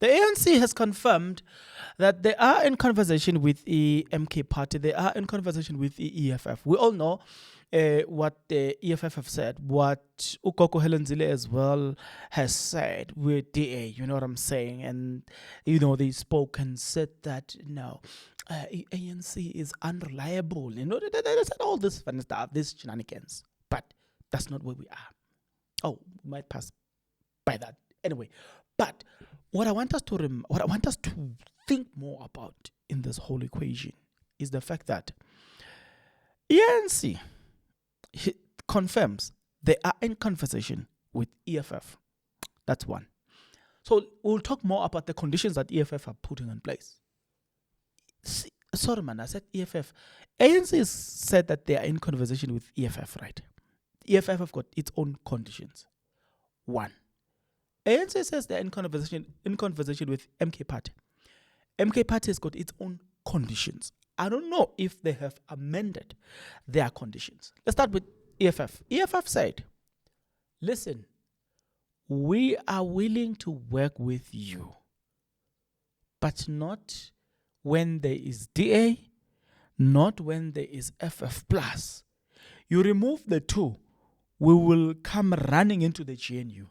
The ANC has confirmed that they are in conversation with the MK party. They are in conversation with the EFF. We all know what the EFF have said, what Ukoko Helen Zille as well has said with DA, you know what I'm saying? And, they spoke and said that, no, ANC is unreliable. They said all this fun stuff, this shenanigans. But that's not where we are. Oh, we might pass by that. Anyway, but what I want us to think more about in this whole equation is the fact that ANC confirms they are in conversation with EFF. That's one. So we'll talk more about the conditions that EFF are putting in place. Sorry, man, I said EFF. ANC said that they are in conversation with EFF, right? EFF have got its own conditions. One, ANC says they're in conversation with MK Party. MK Party has got its own conditions. I don't know if they have amended their conditions. Let's start with EFF. EFF said, listen, we are willing to work with you, but not when there is DA, not when there is FF+. You remove the two, we will come running into the GNU.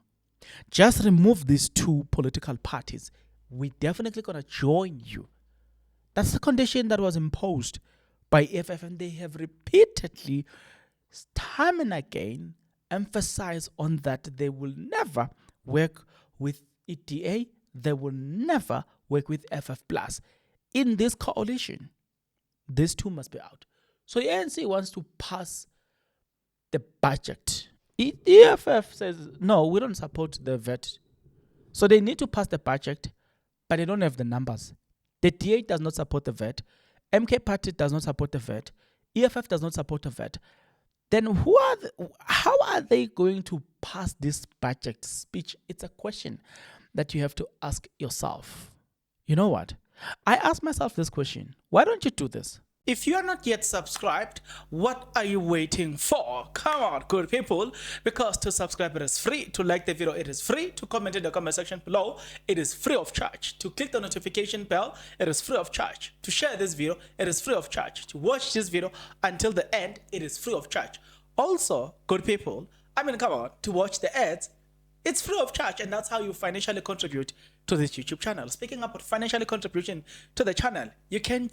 Just remove these two political parties. We're definitely going to join you. That's the condition that was imposed by EFF, and they have repeatedly, time and again, emphasized on that they will never work with EDA, they will never work with FF+. In this coalition, these two must be out. So the ANC wants to pass the budget. EFF says, no, we don't support the VAT. So they need to pass the budget, but they don't have the numbers. The DA does not support the VAT. MK Party does not support the VAT. EFF does not support the VAT. Then how are they going to pass this budget speech? It's a question that you have to ask yourself. You know what? I ask myself this question. Why don't you do this? If you are not yet subscribed, what are you waiting for? Come on, good people. Because to subscribe, it is free. To like the video, it is free. To comment in the comment section below, it is free of charge. To click the notification bell, it is free of charge. To share this video, it is free of charge. To watch this video until the end, it is free of charge. Also, good people, come on, to watch the ads, it's free of charge, and that's how you financially contribute to this YouTube channel. Speaking about financially contribution to the channel, you can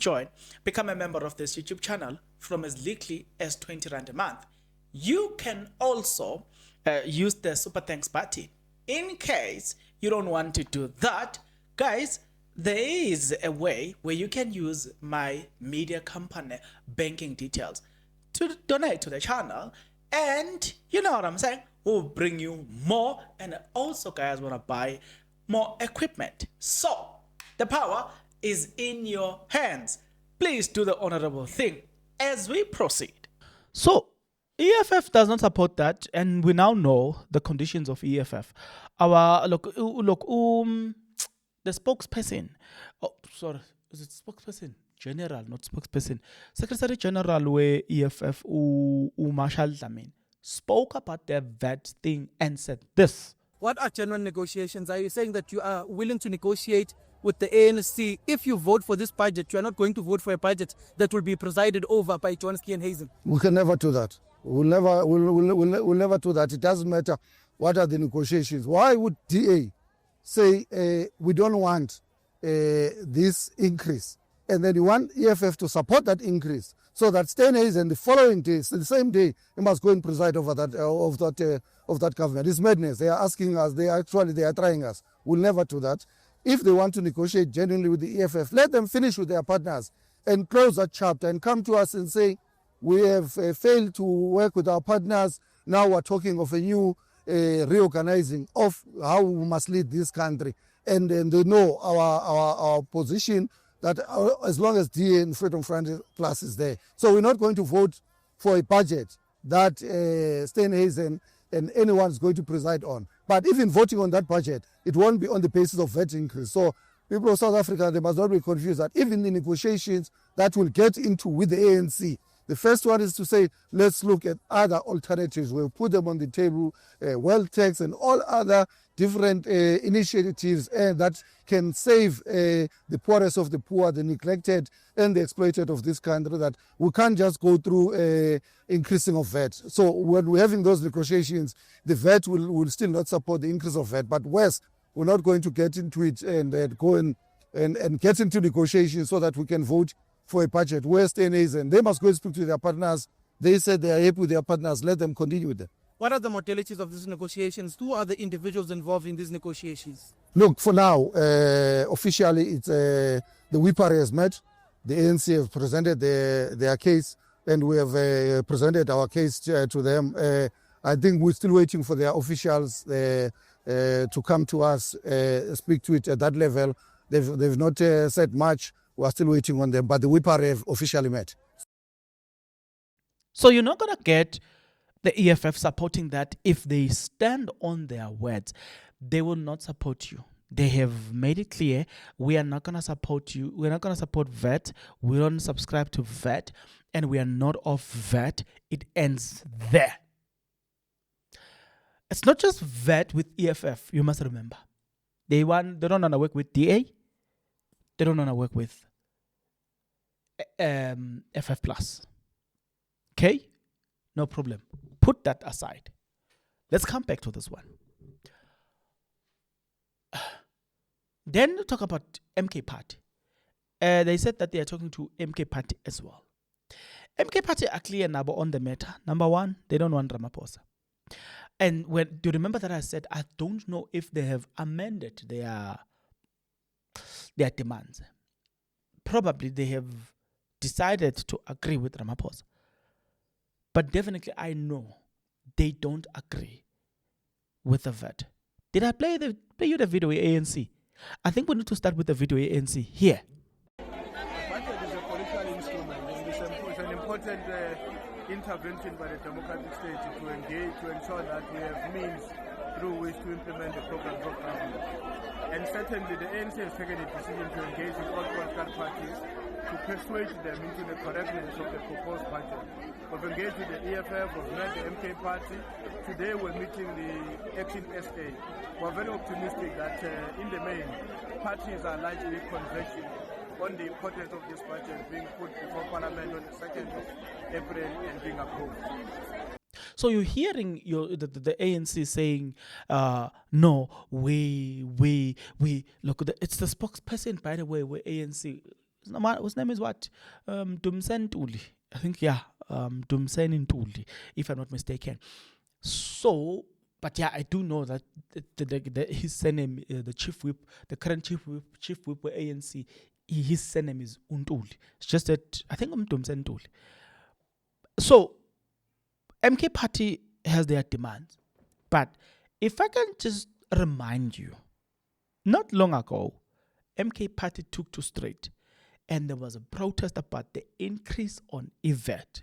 become a member of this YouTube channel from as little as 20 Rand a month. You can also use the Super Thanks button. In case you don't want to do that, guys, there is a way where you can use my media company banking details to donate to the channel, and you know what I'm saying, we'll bring you more, and also guys want to buy more equipment. So the power is in your hands. Please do the honorable thing as we proceed. So EFF does not support that, and we now know the conditions of EFF. The spokesperson, is it spokesperson? General, not spokesperson. Secretary General where EFF Marshall Dlamini spoke about the VAT thing and said this. What are genuine negotiations? Are you saying that you are willing to negotiate with the ANC? If you vote for this budget, you are not going to vote for a budget that will be presided over by Johnski and Hazen? We can never do that. We'll never do that. It doesn't matter what are the negotiations. Why would DA say we don't want this increase, and then you want EFF to support that increase, so that Steinhazen the following day, the same day, he must go and preside over that of that government? It's madness. They are asking us. They are trying us. We'll never do that. If they want to negotiate genuinely with the EFF, let them finish with their partners and close that chapter and come to us and say we have failed to work with our partners. Now we're talking of a new reorganizing of how we must lead this country, and they know our position, that as long as DA and Freedom Front Plus is there. So we're not going to vote for a budget that Steinhazen and anyone is going to preside on. But even voting on that budget, it won't be on the basis of VAT increase. So people of South Africa, they must not be confused that even the negotiations that will get into with the ANC, The first one is to say, let's look at other alternatives. We'll put them on the table, wealth tax and all other different initiatives that can save the poorest of the poor, the neglected and the exploited of this country, that we can't just go through increasing of VAT. So when we're having those negotiations, the VAT will still not support the increase of VAT. But worse, we're not going to get into it and go and get into negotiations so that we can vote for a budget. West NAs, and they must go and speak to their partners. They said they are happy with their partners. Let them continue with them. What are the modalities of these negotiations? Who are the individuals involved in these negotiations? Look, for now, officially, it's the WIPARE has met. The ANC have presented their case, and we have presented our case to them. I think we're still waiting for their officials to come to us, speak to it at that level. They've not said much. We're still waiting on them, but the WIPARE have officially met. So you're not going to get the EFF supporting that. If they stand on their words, they will not support you. They have made it clear, we are not going to support you. We're not going to support VAT. We don't subscribe to VAT, and we are not off VAT. It ends there. It's not just VAT with EFF, you must remember. They don't want to work with DA. They don't want to work with FF Plus. Okay? No problem. Put that aside. Let's come back to this one. Then we'll talk about MK Party. They said that they are talking to MK Party as well. MK Party are clear now on the matter. Number one, they don't want Ramaphosa. And do you remember that I said I don't know if they have amended their demands? Probably they have decided to agree with Ramaphosa. But definitely I know they don't agree with the VAT. Did I play you the video with ANC? I think we need to start with the video with ANC here. Budget is a political instrument, and it's an important intervention by the democratic state to engage, to ensure that we have means through which to implement the programs of government. And certainly the ANC has taken a decision to engage with all political parties to persuade them into the correctness of the proposed budget. We've engaged with the EFF, we've met the MK Party. Today we're meeting the Action SA. We're very optimistic that in the main, parties are largely converging on the importance of this budget being put before Parliament on the 2nd of April and being approved. So you're hearing the ANC saying, no, we look. It's the spokesperson, by the way, with ANC. His name is what? Dumsen Ntuli. I think, yeah, Dumsen Ntuli, if I'm not mistaken. So, but yeah, I do know that his surname, the chief whip, the current chief whip with ANC, his surname is Untuli. It's just that I think I'm Dumsen Ntuli. So, MK Party has their demands. But if I can just remind you, not long ago, MK Party took to street and there was a protest about the increase on VAT.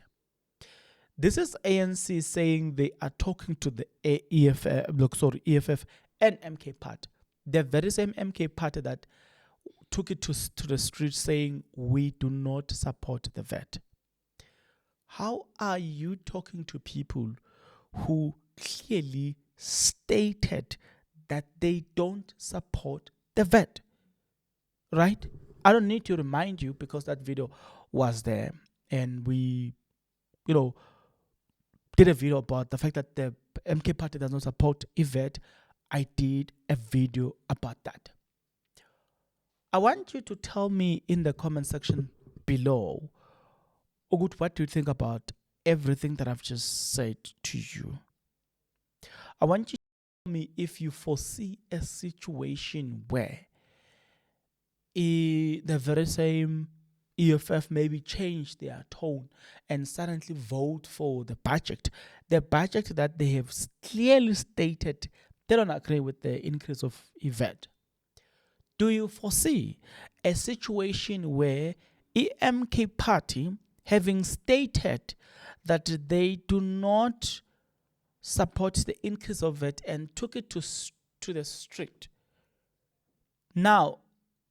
This is ANC saying they are talking to the EFF and MK Party. The very same MK Party that took it to the street saying we do not support the VAT. How are you talking to people who clearly stated that they don't support the VAT? Right? I don't need to remind you because that video was there and we, did a video about the fact that the MK Party does not support VAT. I did a video about that. I want you to tell me in the comment section below, Ogut, what do you think about everything that I've just said to you? I want you to tell me if you foresee a situation where the very same EFF maybe change their tone and suddenly vote for the budget that they have clearly stated they don't agree with the increase of VAT. Do you foresee a situation where EMK Party, having stated that they do not support the increase of VAT and took it to the street, now,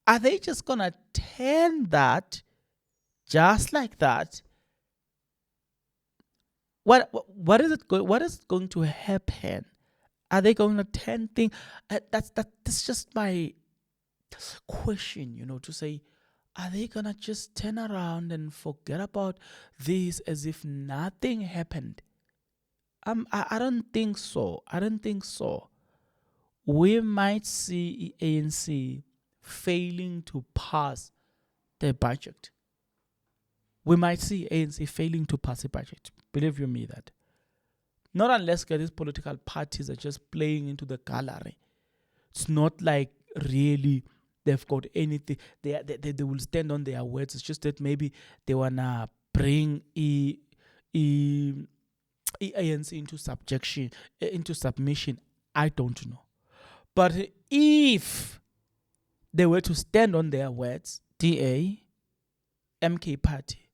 are they just going to turn that just like that what is it? What is going to happen? Are they going to turn things? That's just my question. To say, are they gonna just turn around and forget about this as if nothing happened? I don't think so. I don't think so. We might see ANC failing to pass their budget. We might see ANC failing to pass a budget. Believe you me that. Not unless these political parties are just playing into the gallery. It's not like really they've got anything. They will stand on their words. It's just that maybe they wanna bring ANC into submission. I don't know. But if they were to stand on their words, DA, MK Party,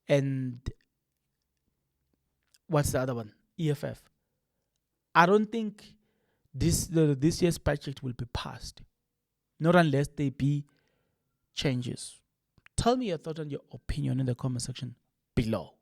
and what's the other one? EFF. I don't think this year's budget will be passed. Not unless there be changes. Tell me your thought and your opinion in the comment section below.